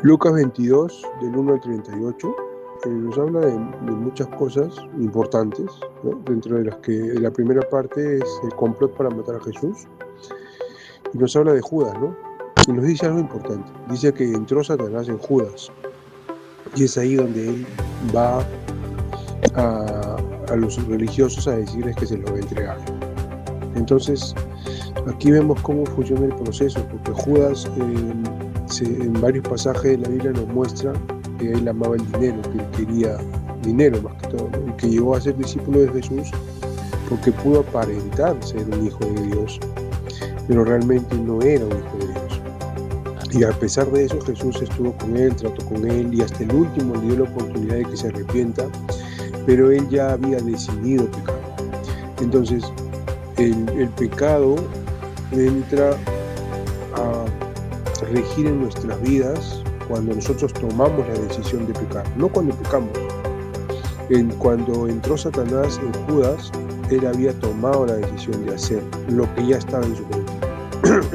Lucas 22, del 1 al 38, nos habla de muchas cosas importantes, ¿no? Dentro de las que la primera parte es el complot para matar a Jesús, y nos habla de Judas, ¿no? Y nos dice algo importante. Dice que entró Satanás en Judas, y es ahí donde él va a los religiosos a decirles que se los va a entregar. Entonces, aquí vemos cómo funciona el proceso, porque Judas en varios pasajes de la Biblia nos muestra que él amaba el dinero, que él quería dinero más que todo, ¿no? Y que llegó a ser discípulo de Jesús porque pudo aparentar ser un hijo de Dios, pero realmente no era un hijo de Dios. Y a pesar de eso, Jesús estuvo con él, trató con él, y hasta el último le dio la oportunidad de que se arrepienta, pero él ya había decidido pecar. Entonces, el pecado entra a regir en nuestras vidas cuando nosotros tomamos la decisión de pecar, no cuando pecamos. Cuando entró Satanás en Judas, él había tomado la decisión de hacer lo que ya estaba en su mente.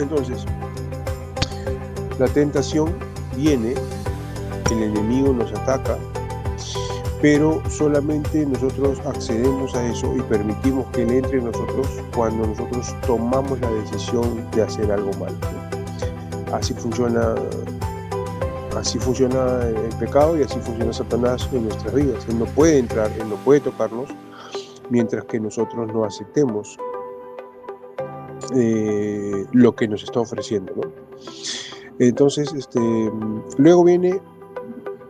Entonces, la tentación viene, el enemigo nos ataca, pero solamente nosotros accedemos a eso y permitimos que él entre en nosotros cuando nosotros tomamos la decisión de hacer algo malo. Así funciona el pecado y así funciona Satanás en nuestras vidas. Él no puede entrar, él no puede tocarnos mientras que nosotros no aceptemos lo que nos está ofreciendo, ¿no? Entonces, luego viene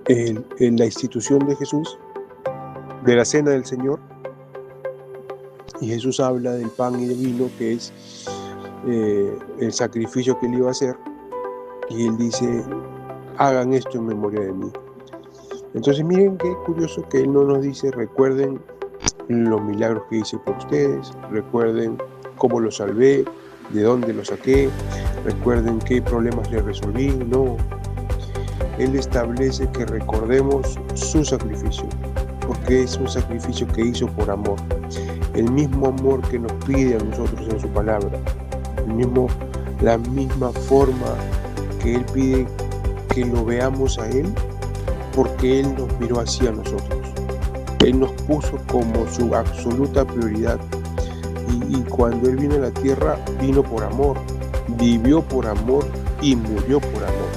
en la institución de Jesús, de la cena del Señor, y Jesús habla del pan y del vino, que es el sacrificio que él iba a hacer, y él dice: hagan esto en memoria de mí. Entonces miren qué curioso que él no nos dice: recuerden los milagros que hice por ustedes, recuerden cómo los salvé, de dónde los saqué, recuerden qué problemas les resolví. No, él establece que recordemos su sacrificio, porque es un sacrificio que hizo por amor, el mismo amor que nos pide a nosotros en su palabra, la misma forma que él pide que lo veamos a él, porque él nos miró hacia nosotros, él nos puso como su absoluta prioridad, y cuando él vino a la tierra, vino por amor, vivió por amor y murió por amor.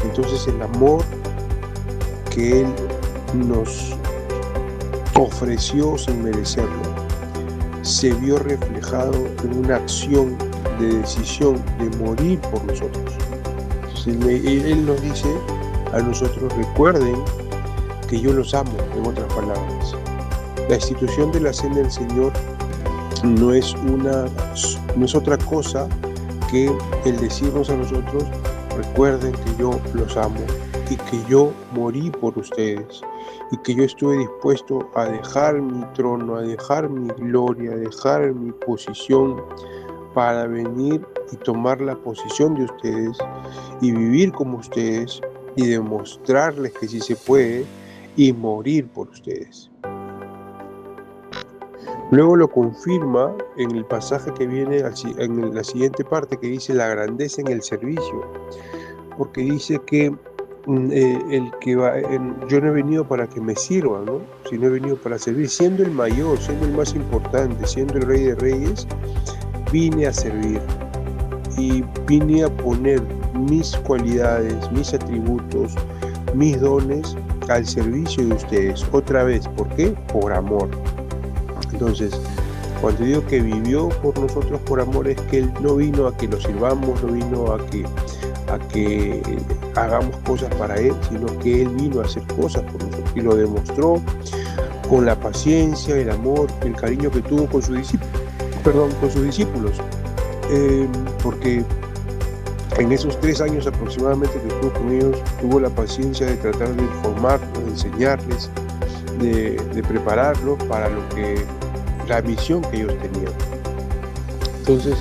Entonces el amor que él nos ofreció sin merecerlo se vio reflejado en una acción de decisión de morir por nosotros. Entonces, él nos dice a nosotros: recuerden que yo los amo, en otras palabras. La institución de la cena del Señor no es otra cosa que el decirnos a nosotros: recuerden que yo los amo y que yo morí por ustedes y que yo estuve dispuesto a dejar mi trono, a dejar mi gloria, a dejar mi posición para venir y tomar la posición de ustedes y vivir como ustedes y demostrarles que sí se puede y morir por ustedes. Luego lo confirma en el pasaje que viene en la siguiente parte, que dice la grandeza en el servicio, porque dice que yo no he venido para que me sirvan, ¿no? Sino he venido para servir, siendo el mayor, siendo el más importante, siendo el Rey de Reyes, vine a servir y vine a poner mis cualidades, mis atributos, mis dones al servicio de ustedes. Otra vez, ¿por qué? Por amor. Entonces, cuando digo que vivió por nosotros por amor, es que él no vino a que lo sirvamos, no vino a que hagamos cosas para él, sino que él vino a hacer cosas por nosotros y lo demostró con la paciencia, el amor, el cariño que tuvo con sus discípulos, porque en esos 3 años aproximadamente que estuvo con ellos, tuvo la paciencia de tratar de informarlos, de enseñarles, de prepararlos para la misión que ellos tenían. Entonces,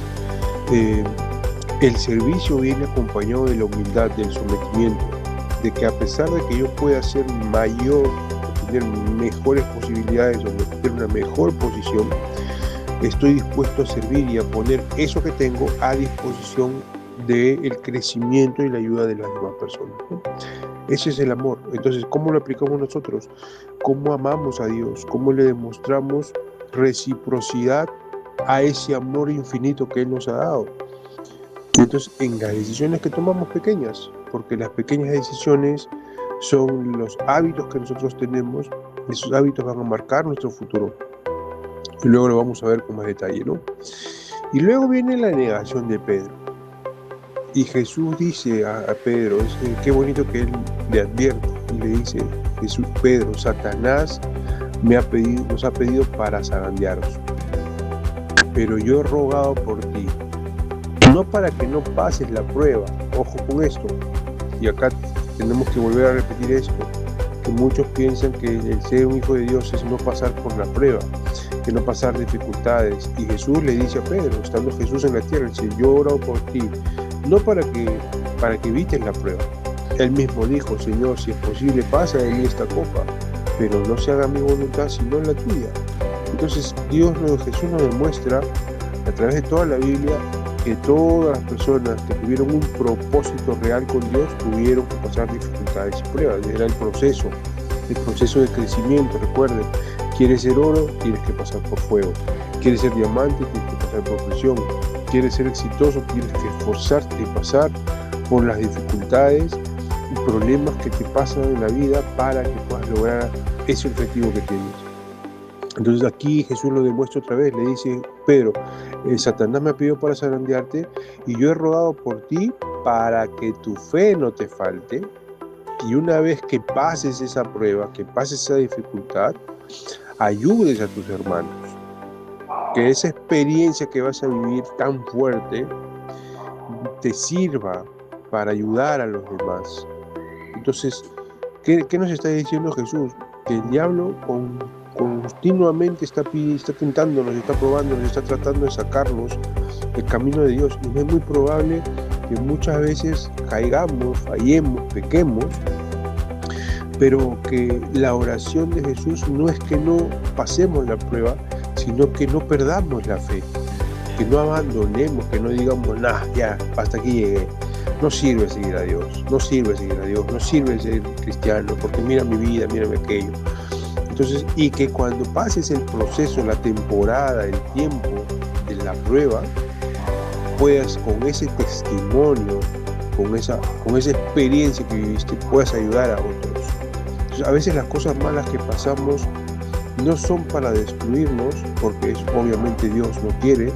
el servicio viene acompañado de la humildad, del sometimiento, de que a pesar de que yo pueda ser mayor, tener mejores posibilidades o tener una mejor posición, estoy dispuesto a servir y a poner eso que tengo a disposición del crecimiento y la ayuda de las demás personas, ¿no? Ese es el amor. Entonces, ¿cómo lo aplicamos nosotros? ¿Cómo amamos a Dios? ¿Cómo le demostramos reciprocidad a ese amor infinito que Él nos ha dado? Entonces, en las decisiones que tomamos pequeñas, porque las pequeñas decisiones son los hábitos que nosotros tenemos, esos hábitos van a marcar nuestro futuro. Y luego lo vamos a ver con más detalle, ¿no? Y luego viene la negación de Pedro. Y Jesús dice a Pedro, qué bonito que Él le advierte, y le dice, Jesús, Pedro, Satanás nos ha pedido para zarandearos, pero yo he rogado por ti, no para que no pases la prueba. Ojo con esto, y acá tenemos que volver a repetir esto, que muchos piensan que el ser un hijo de Dios es no pasar por la prueba, que no pasar dificultades. Y Jesús le dice a Pedro, estando Jesús en la tierra, dice, yo he orado por ti, no para que evites la prueba. Él mismo dijo, Señor, si es posible, pasa de mí esta copa, pero no se haga mi voluntad sino la tuya. Entonces Jesús nos demuestra a través de toda la Biblia que todas las personas que tuvieron un propósito real con Dios tuvieron que pasar dificultades y pruebas. Era el proceso de crecimiento. Recuerden, quieres ser oro, tienes que pasar por fuego. Quieres ser diamante, tienes que pasar por presión. Quieres ser exitoso, tienes que esforzarte y pasar por las dificultades y problemas que te pasan en la vida para que puedas lograr ese objetivo que tienes. Entonces aquí Jesús lo demuestra otra vez, le dice, Pedro, Satanás me ha pedido para zarandearte y yo he rogado por ti para que tu fe no te falte, y una vez que pases esa prueba, que pases esa dificultad, ayudes a tus hermanos. Que esa experiencia que vas a vivir tan fuerte te sirva para ayudar a los demás. Entonces, ¿qué nos está diciendo Jesús? Que el diablo continuamente está tentando, nos está probando, nos está tratando de sacarnos del camino de Dios. Y no es muy probable que muchas veces caigamos, fallemos, pequemos, pero que la oración de Jesús no es que no pasemos la prueba, sino que no perdamos la fe, que no abandonemos, que no digamos, ya, hasta aquí llegué, no sirve seguir a Dios, no sirve ser cristiano, porque mira mi vida, mírame aquello. Entonces, y que cuando pases el proceso, la temporada, el tiempo de la prueba, puedas con ese testimonio, con esa experiencia que viviste, puedas ayudar a otros. Entonces, a veces las cosas malas que pasamos no son para destruirnos, porque eso obviamente Dios no quiere,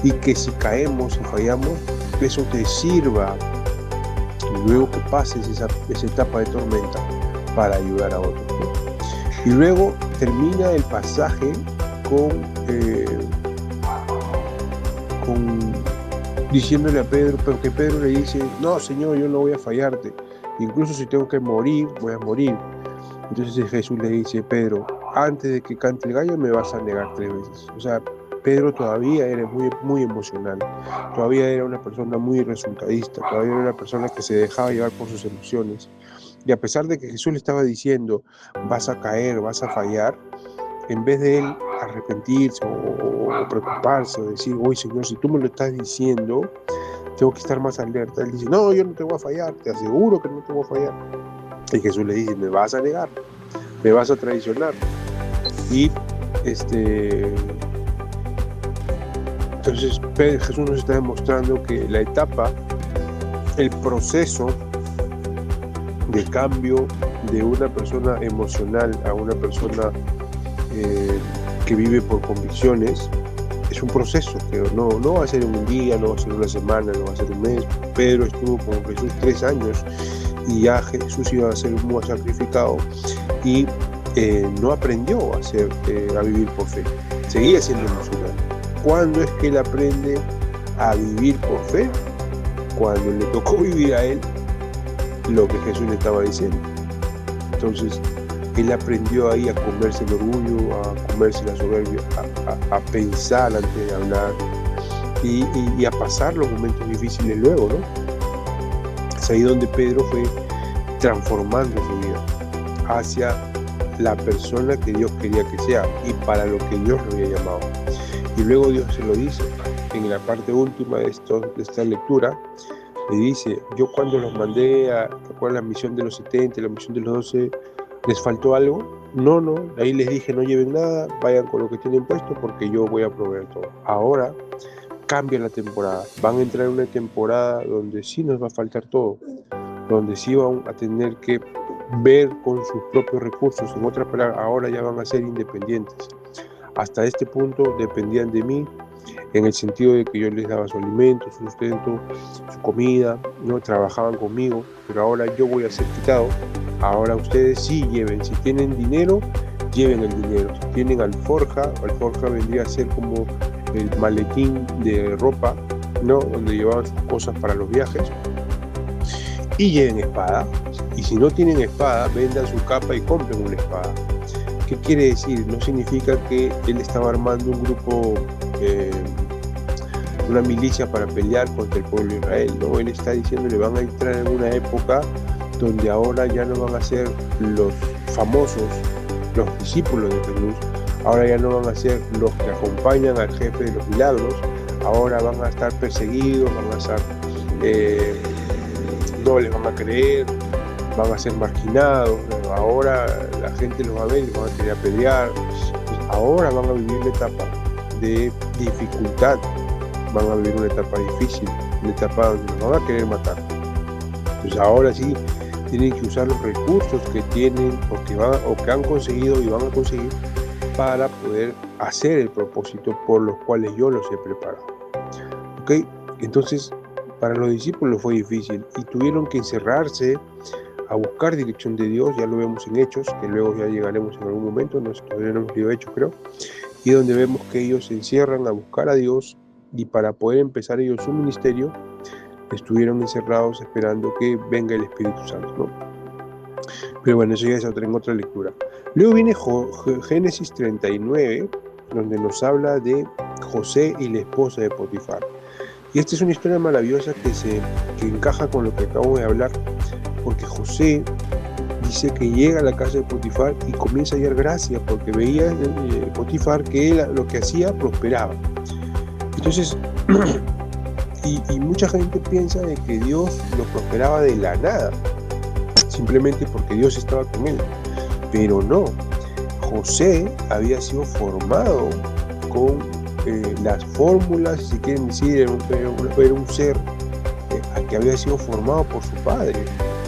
y que si caemos y fallamos, eso te sirva luego que pases esa etapa de tormenta para ayudar a otros, ¿no? Y luego termina el pasaje diciéndole a Pedro, pero que Pedro le dice, no, Señor, yo no voy a fallarte, incluso si tengo que morir, voy a morir. Entonces Jesús le dice, Pedro, antes de que cante el gallo me vas a negar 3 veces. O sea, Pedro todavía era muy, muy emocional, todavía era una persona muy resultadista, todavía era una persona que se dejaba llevar por sus emociones. Y a pesar de que Jesús le estaba diciendo, vas a caer, vas a fallar, en vez de él arrepentirse o preocuparse o decir, oye Señor, si tú me lo estás diciendo, tengo que estar más alerta. Él dice, no, yo no te voy a fallar, te aseguro que no te voy a fallar. Y Jesús le dice, me vas a negar, me vas a traicionar. Y entonces Jesús nos está demostrando que la etapa, el proceso de cambio de una persona emocional a una persona que vive por convicciones es un proceso que no va a ser un día, no va a ser una semana, no va a ser un mes. Pedro estuvo con Jesús 3 años y ya Jesús iba a ser un sacrificado y no aprendió a vivir por fe, seguía siendo emocional. ¿Cuándo es que él aprende a vivir por fe? Cuando le tocó vivir a él lo que Jesús le estaba diciendo. Entonces él aprendió ahí a comerse el orgullo, a comerse la soberbia, a pensar antes de hablar y a pasar los momentos difíciles luego, ¿no? Es ahí donde Pedro fue transformando su vida hacia la persona que Dios quería que sea y para lo que Dios lo había llamado. Y luego Dios se lo dice en la parte última de esta lectura, Le dice, yo cuando los mandé a la misión de los 70, la misión de los 12, ¿les faltó algo? No, ahí les dije no lleven nada, vayan con lo que tienen puesto porque yo voy a proveer todo. Ahora cambia la temporada, van a entrar en una temporada donde sí nos va a faltar todo, donde sí van a tener que ver con sus propios recursos. En otras palabras, ahora ya van a ser independientes. Hasta este punto dependían de mí, en el sentido de que yo les daba su alimento, su sustento, su comida, no trabajaban conmigo, pero ahora yo voy a ser quitado. Ahora ustedes sí lleven, si tienen dinero, lleven el dinero. Si tienen alforja vendría a ser como el maletín de ropa, ¿no? Donde llevaban sus cosas para los viajes. Y lleven espada. Y si no tienen espada, vendan su capa y compren una espada. ¿Qué quiere decir? No significa que él estaba armando un grupo, una milicia para pelear contra el pueblo de Israel, ¿no? Él está diciendo que van a entrar en una época donde ahora ya no van a ser los famosos, los discípulos de Jesús, ahora ya no van a ser los que acompañan al jefe de los milagros, ahora van a estar perseguidos, van a estar, no les van a creer, van a ser marginados, ahora la gente los va a ver y los van a querer pelear. Pues ahora van a vivir una etapa de dificultad, van a vivir una etapa difícil, una etapa donde los van a querer matar. Entonces ahora sí tienen que usar los recursos que tienen o que han conseguido y van a conseguir para poder hacer el propósito por los cuales yo los he preparado. ¿Ok? Entonces, para los discípulos fue difícil y tuvieron que encerrarse a buscar dirección de Dios. Ya lo vemos en Hechos, que luego ya llegaremos en algún momento, todavía no hemos leído Hechos, creo, y donde vemos que ellos se encierran a buscar a Dios, y para poder empezar ellos su ministerio, estuvieron encerrados esperando que venga el Espíritu Santo, ¿no? Pero bueno, eso ya es en otra lectura. Luego viene Génesis 39, donde nos habla de José y la esposa de Potifar. Y esta es una historia maravillosa que encaja con lo que acabo de hablar, porque José dice que llega a la casa de Potifar y comienza a hallar gracia, porque veía Potifar que él lo que hacía prosperaba. Entonces, y mucha gente piensa de que Dios lo prosperaba de la nada, simplemente porque Dios estaba con él. Pero no, José había sido formado con las fórmulas, si quieren decir, era un ser que había sido formado por su padre,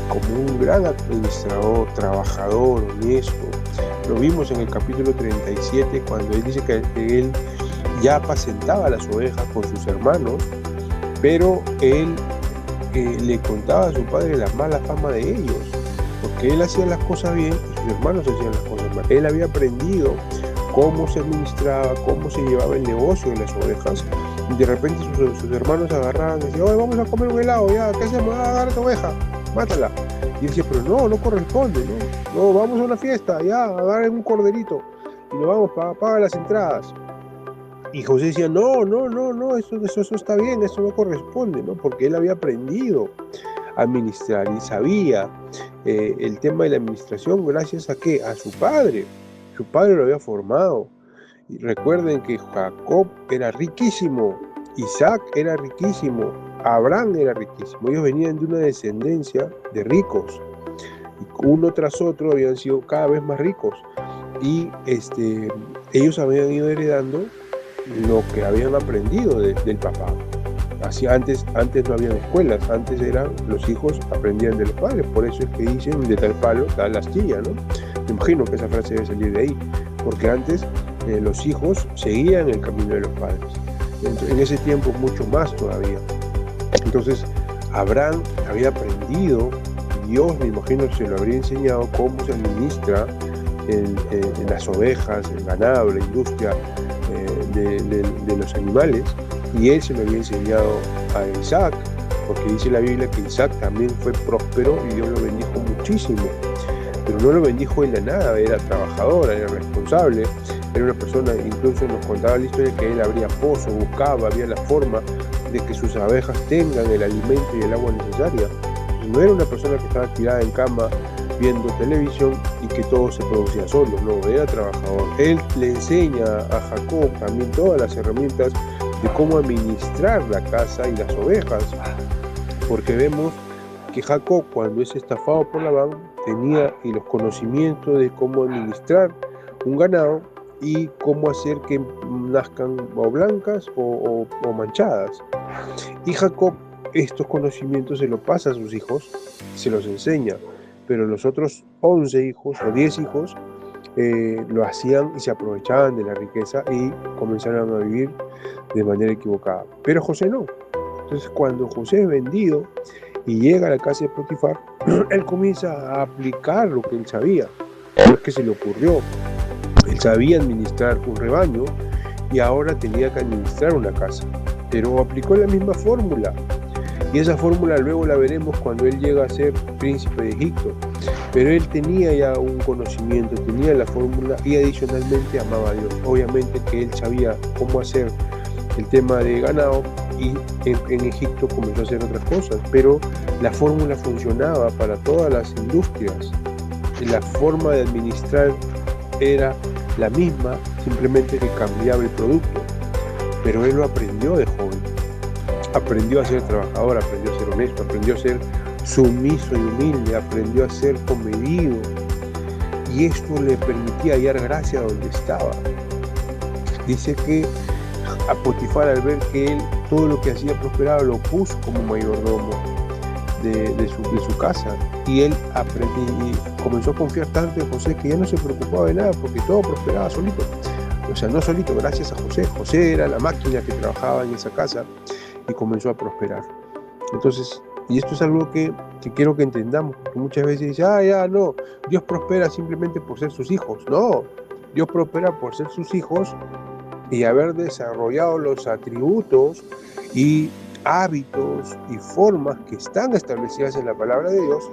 como un gran administrador, trabajador, honesto. Lo vimos en el capítulo 37, cuando él dice que él ya apacentaba las ovejas con sus hermanos, pero él le contaba a su padre la mala fama de ellos, porque él hacía las cosas bien y sus hermanos hacían las cosas mal. Él había aprendido cómo se administraba, cómo se llevaba el negocio de las ovejas, y de repente sus hermanos agarraban y decían: oye, vamos a comer un helado, ya, ¿qué hacemos? Agarra tu oveja, mátala. Y él decía: pero no corresponde, no, vamos a una fiesta, ya, agarren un corderito y nos vamos, paga las entradas. Y José decía: no, eso está bien, eso no corresponde, ¿no? Porque él había aprendido a administrar y sabía el tema de la administración gracias a ¿qué? A su padre. Su padre lo había formado. Y recuerden que Jacob era riquísimo, Isaac era riquísimo, Abraham era riquísimo. Ellos venían de una descendencia de ricos. Y uno tras otro habían sido cada vez más ricos. Y ellos habían ido heredando lo que habían aprendido del papá. Así antes no habían escuelas, antes los hijos aprendían de los padres. Por eso es que dicen: de tal palo tal astilla, ¿no? Me imagino que esa frase debe salir de ahí, porque antes los hijos seguían el camino de los padres. En ese tiempo mucho más todavía. Entonces Abraham había aprendido, Dios me imagino se lo habría enseñado cómo se administra en las ovejas, el ganado, la industria de los animales, y él se lo había enseñado a Isaac, porque dice la Biblia que Isaac también fue próspero y Dios lo bendijo muchísimo, pero no lo bendijo de la nada, era trabajador, era responsable, era una persona. Incluso nos contaba la historia que él abría pozos, había la forma de que sus abejas tengan el alimento y el agua necesaria. No era una persona que estaba tirada en cama viendo televisión y que todo se producía solo, no, era trabajador. Él le enseña a Jacob también todas las herramientas de cómo administrar la casa y las ovejas. porque vemos que Jacob, cuando es estafado por Labán, tenía los conocimientos de cómo administrar un ganado y cómo hacer que nazcan o blancas o manchadas. Y Jacob estos conocimientos se los pasa a sus hijos, se los enseña, pero los otros 11 hijos o 10 hijos lo hacían y se aprovechaban de la riqueza y comenzaron a vivir de manera equivocada. Pero José no. Entonces, cuando José es vendido y llega a la casa de Potifar, él comienza a aplicar lo que él sabía. No es que se le ocurrió. Él sabía administrar un rebaño y ahora tenía que administrar una casa. Pero aplicó la misma fórmula. Y esa fórmula luego la veremos cuando él llega a ser príncipe de Egipto. Pero él tenía ya un conocimiento, tenía la fórmula y adicionalmente amaba a Dios. Obviamente que él sabía cómo hacer el tema de ganado y en Egipto comenzó a hacer otras cosas, pero la fórmula funcionaba para todas las industrias. La forma de administrar era la misma, simplemente que cambiaba el producto. Pero él lo aprendió de joven. Aprendió a ser trabajador, aprendió a ser honesto, aprendió a ser sumiso y humilde, aprendió a ser comedido. Y esto le permitía hallar gracia donde estaba. Dice que a Potifar, al ver que él todo lo que hacía prosperaba, lo puso como mayordomo de su casa. Y él aprendió y comenzó a confiar tanto en José que ya no se preocupaba de nada porque todo prosperaba solito. O sea, no solito, gracias a José. José era la máquina que trabajaba en esa casa y comenzó a prosperar. Entonces, y esto es algo que quiero que entendamos, porque muchas veces dicen, no, Dios prospera simplemente por ser sus hijos. No, Dios prospera por ser sus hijos y haber desarrollado los atributos y hábitos y formas que están establecidas en la palabra de Dios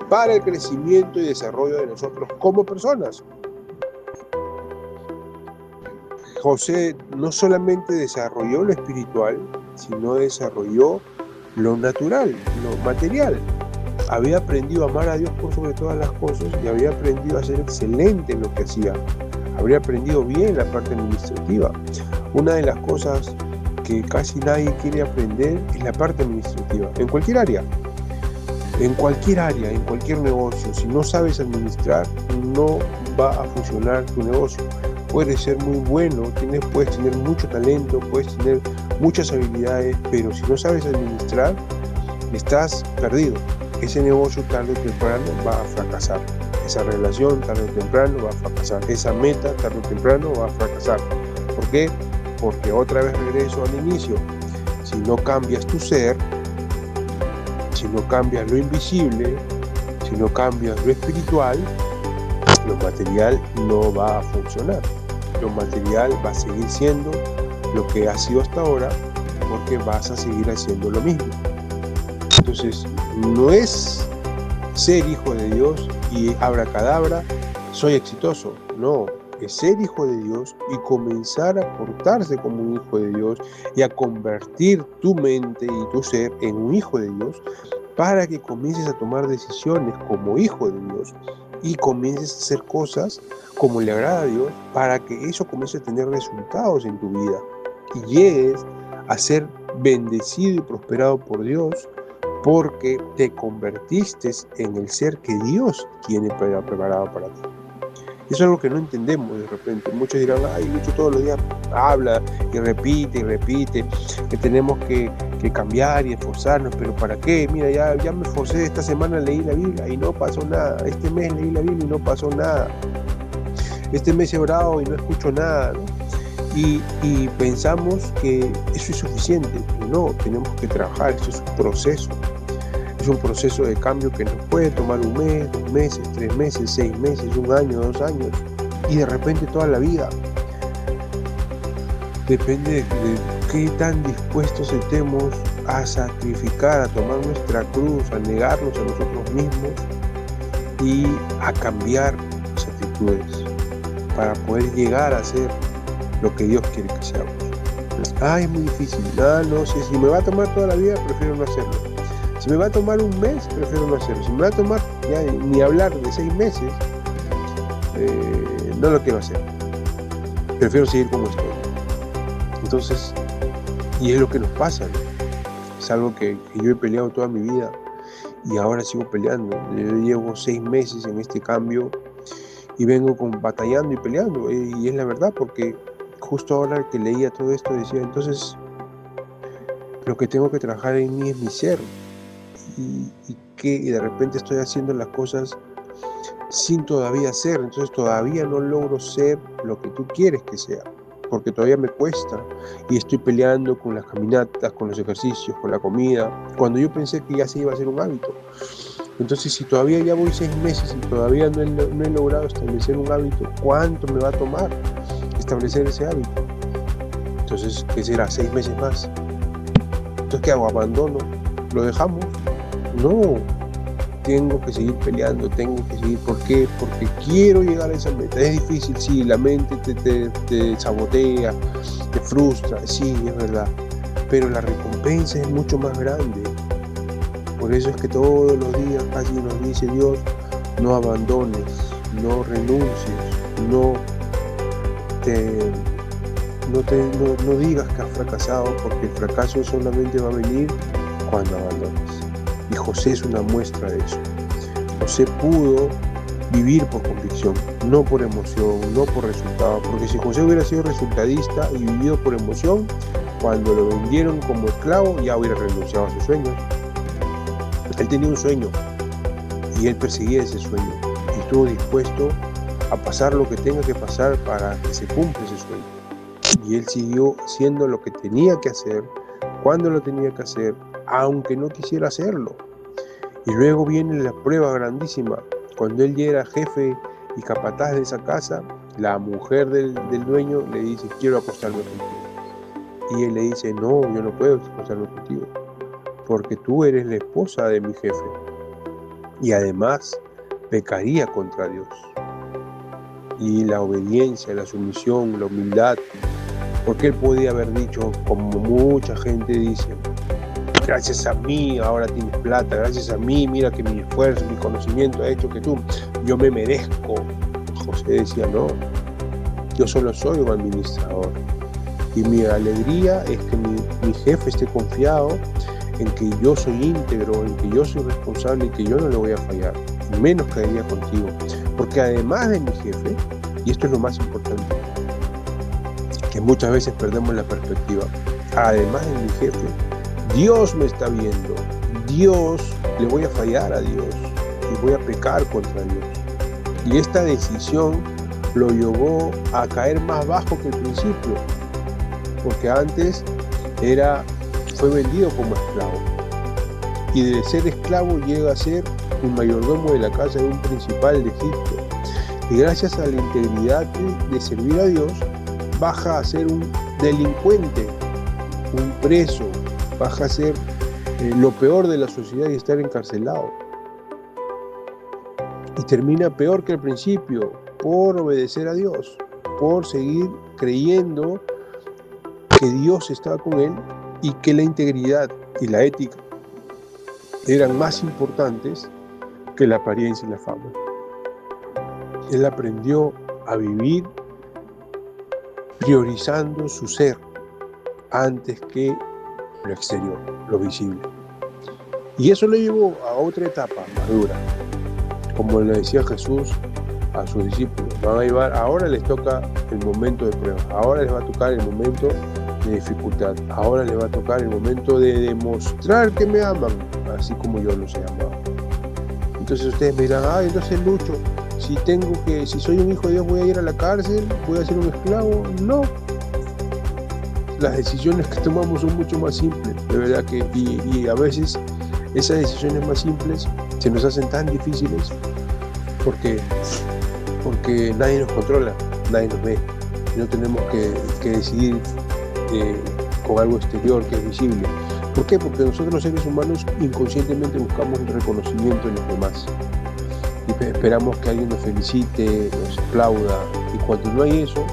para el crecimiento y desarrollo de nosotros como personas. José no solamente desarrolló lo espiritual, sino desarrolló lo natural, lo material. Había aprendido a amar a Dios por sobre todas las cosas y había aprendido a ser excelente en lo que hacía. Habría aprendido bien la parte administrativa. Una de las cosas que casi nadie quiere aprender es la parte administrativa, en cualquier área, en cualquier negocio. Si no sabes administrar, no va a funcionar tu negocio. Puedes ser muy bueno, puedes tener mucho talento, puedes tener muchas habilidades, pero si no sabes administrar, estás perdido. Ese negocio tarde o temprano va a fracasar. Esa relación tarde o temprano va a fracasar. Esa meta tarde o temprano va a fracasar. ¿Por qué? Porque otra vez regreso al inicio. Si no cambias tu ser, si no cambias lo invisible, si no cambias lo espiritual, lo material no va a funcionar. Lo material va a seguir siendo lo que ha sido hasta ahora, porque vas a seguir haciendo lo mismo. Entonces, no es ser hijo de Dios y abracadabra, soy exitoso. No, es ser hijo de Dios y comenzar a portarse como un hijo de Dios y a convertir tu mente y tu ser en un hijo de Dios para que comiences a tomar decisiones como hijo de Dios y comiences a hacer cosas como le agrada a Dios para que eso comience a tener resultados en tu vida y llegues a ser bendecido y prosperado por Dios porque te convertiste en el ser que Dios tiene preparado para ti. Eso es algo que no entendemos de repente. Muchos dirán, Lucho todos los días habla y repite, que tenemos que cambiar y esforzarnos, pero ¿para qué? Mira, ya me esforcé, esta semana leí la Biblia y no pasó nada, este mes leí la Biblia y no pasó nada, este mes he orado y no escucho nada, ¿no? Y pensamos que eso es suficiente, pero no, tenemos que trabajar, eso es un proceso. Es un proceso de cambio que nos puede tomar 1 mes, 2 meses, 3 meses, 6 meses, 1 año, 2 años y de repente toda la vida. Depende de qué tan dispuestos estemos a sacrificar, a tomar nuestra cruz, a negarnos a nosotros mismos y a cambiar las actitudes para poder llegar a ser lo que Dios quiere que seamos. Es muy difícil. No sé, si me va a tomar toda la vida, prefiero no hacerlo. Si me va a tomar 1 mes, prefiero no hacerlo. Si me va a tomar, ya ni hablar de 6 meses, no lo quiero hacer. Prefiero seguir como estoy. Entonces, y es lo que nos pasa, ¿no? Es algo que yo he peleado toda mi vida y ahora sigo peleando. Yo llevo 6 meses en este cambio y vengo batallando y peleando. Y es la verdad, porque justo ahora que leía todo esto decía, entonces lo que tengo que trabajar en mí es mi ser. Y de repente estoy haciendo las cosas sin todavía ser, entonces todavía no logro ser lo que tú quieres que sea, porque todavía me cuesta y estoy peleando con las caminatas, con los ejercicios, con la comida, cuando yo pensé que ya se iba a ser un hábito. Entonces, si todavía ya voy 6 meses y todavía no he logrado establecer un hábito, ¿cuánto me va a tomar establecer ese hábito? Entonces, ¿qué será? 6 meses más. Entonces, ¿qué hago? ¿Abandono? ¿Lo dejamos? No, tengo que seguir peleando, tengo que seguir. ¿Por qué? Porque quiero llegar a esa meta. Es difícil, sí, la mente te sabotea, te frustra, sí, es verdad, pero la recompensa es mucho más grande. Por eso es que todos los días casi nos dice Dios, no abandones, no renuncies, no digas que has fracasado, porque el fracaso solamente va a venir cuando abandones. Y José es una muestra de eso. José pudo vivir por convicción, no por emoción, no por resultado, porque si José hubiera sido resultadista y vivido por emoción, cuando lo vendieron como esclavo ya hubiera renunciado a sus sueños. Él tenía un sueño y él perseguía ese sueño y estuvo dispuesto a pasar lo que tenga que pasar para que se cumpla ese sueño. Y él siguió haciendo lo que tenía que hacer, cuando lo tenía que hacer, aunque no quisiera hacerlo. Y luego viene la prueba grandísima. Cuando él ya era jefe y capataz de esa casa, la mujer del dueño le dice, quiero acostarme contigo. Y él le dice, no, yo no puedo acostarme contigo, porque tú eres la esposa de mi jefe. Y además, pecaría contra Dios. Y la obediencia, la sumisión, la humildad, porque él podía haber dicho, como mucha gente dice, gracias a mí ahora tienes plata, gracias a mí, mira que mi esfuerzo, mi conocimiento ha hecho que yo me merezco. José decía, no, yo solo soy un administrador y mi alegría es que mi jefe esté confiado en que yo soy íntegro, en que yo soy responsable y que yo no le voy a fallar, menos caería contigo, porque además de mi jefe, y esto es lo más importante, que muchas veces perdemos la perspectiva, además de mi jefe, Dios me está viendo, le voy a fallar a Dios y voy a pecar contra Dios. Y esta decisión lo llevó a caer más bajo que el principio, porque antes fue vendido como esclavo, y de ser esclavo llega a ser un mayordomo de la casa de un principal de Egipto, y gracias a la integridad de servir a Dios, baja a ser un delincuente, un preso, baja a ser lo peor de la sociedad y estar encarcelado. Y termina peor que al principio, por obedecer a Dios, por seguir creyendo que Dios estaba con él y que la integridad y la ética eran más importantes que la apariencia y la fama. Él aprendió a vivir priorizando su ser antes que lo exterior, lo visible. Y eso lo llevó a otra etapa madura. Como le decía Jesús a sus discípulos, ahora les toca el momento de prueba, ahora les va a tocar el momento de dificultad, ahora les va a tocar el momento de demostrar que me aman, así como yo los he amado. Entonces ustedes me dirán, entonces Lucho, si soy un hijo de Dios, voy a ir a la cárcel, voy a ser un esclavo. No, las decisiones que tomamos son mucho más simples, de verdad que, y a veces esas decisiones más simples se nos hacen tan difíciles porque nadie nos controla, nadie nos ve, y no tenemos que decidir con algo exterior que es visible. ¿Por qué? Porque nosotros los seres humanos inconscientemente buscamos el reconocimiento de los demás y esperamos que alguien nos felicite, nos aplauda, y cuando no hay eso,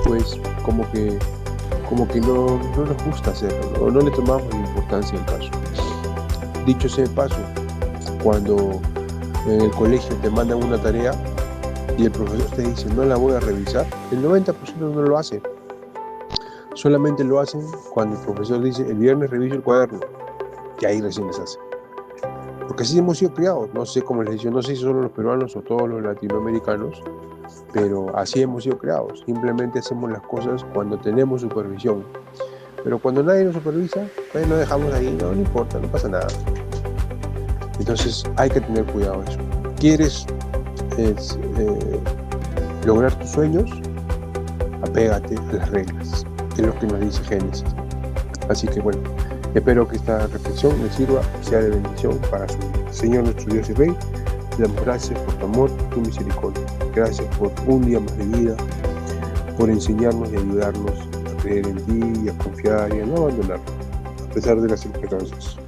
pues como que no nos gusta hacerlo, no le tomamos la importancia al caso. Dicho sea de paso, cuando en el colegio te mandan una tarea y el profesor te dice no la voy a revisar, el 90% no lo hace. Solamente lo hacen cuando el profesor dice el viernes reviso el cuaderno, y ahí recién les hace. Porque así hemos sido criados, no sé, como les decía, no sé si solo los peruanos o todos los latinoamericanos, pero así hemos sido creados. Simplemente hacemos las cosas cuando tenemos supervisión. Pero cuando nadie nos supervisa, pues nos dejamos ahí, no importa, no pasa nada. Entonces hay que tener cuidado eso. ¿Quieres lograr tus sueños? Apégate a las reglas, es lo que nos dice Génesis. Así que bueno, espero que esta reflexión les sirva y sea de bendición para su vida. Señor nuestro Dios y Rey, te damos gracias por tu amor y tu misericordia. Gracias por un día más de vida, por enseñarnos y ayudarnos a creer en ti y a confiar y a no abandonar, a pesar de las circunstancias.